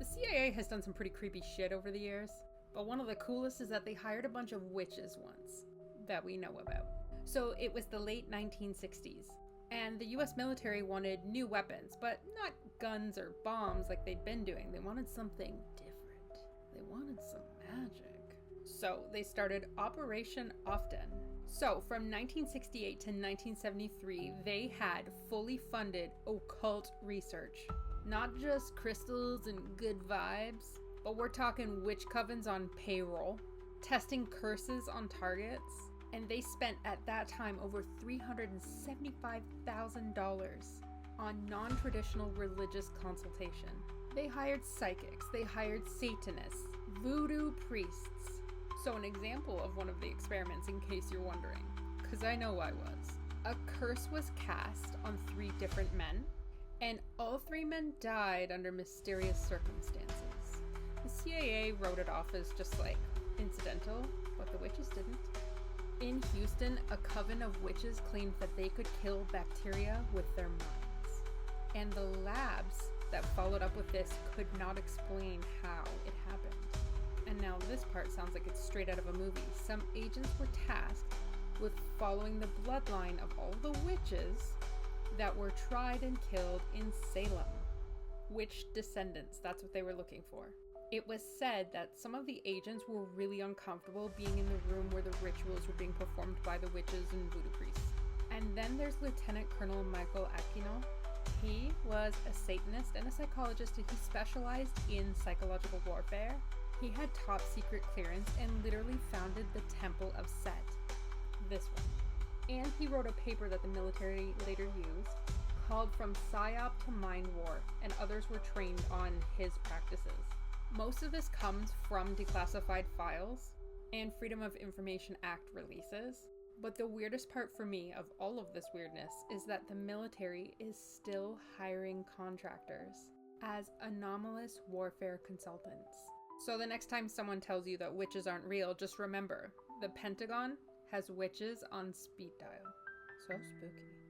The CIA has done some pretty creepy shit over the years, but one of the coolest is that they hired a bunch of witches once that we know about. So it was the late 1960s, and the US military wanted new weapons, but not guns or bombs like they'd been doing. They wanted something different. They wanted some magic. So they started Operation Often. So from 1968 to 1973, they had fully funded occult research. Not just crystals and good vibes, but we're talking witch covens on payroll, testing curses on targets, and they spent at that time over $375,000 on non-traditional religious consultation. They hired psychics, they hired Satanists, voodoo priests. So an example of one of the experiments, in case you're wondering, because I know I was. A curse was cast on 3 different men, and all 3 men died under mysterious circumstances. The CIA wrote it off as just like incidental, but the witches didn't. In Houston, a coven of witches claimed that they could kill bacteria with their minds. And the labs that followed up with this could not explain how it happened. And now this part sounds like it's straight out of a movie. Some agents were tasked with following the bloodline of all the witches that were tried and killed in Salem. Witch descendants, that's what they were looking for. It was said that some of the agents were really uncomfortable being in the room where the rituals were being performed by the witches and voodoo priests. And then there's Lieutenant Colonel Michael Aquino. He was a Satanist and a psychologist, and he specialized in psychological warfare. He had top secret clearance and literally founded the Temple of Set. This one. And he wrote a paper that the military later used called From PSYOP to Mind War, and others were trained on his practices. Most of this comes from declassified files and Freedom of Information Act releases, but the weirdest part for me of all of this weirdness is that the military is still hiring contractors as anomalous warfare consultants. So the next time someone tells you that witches aren't real, just remember, the Pentagon has witches on speed dial. So spooky.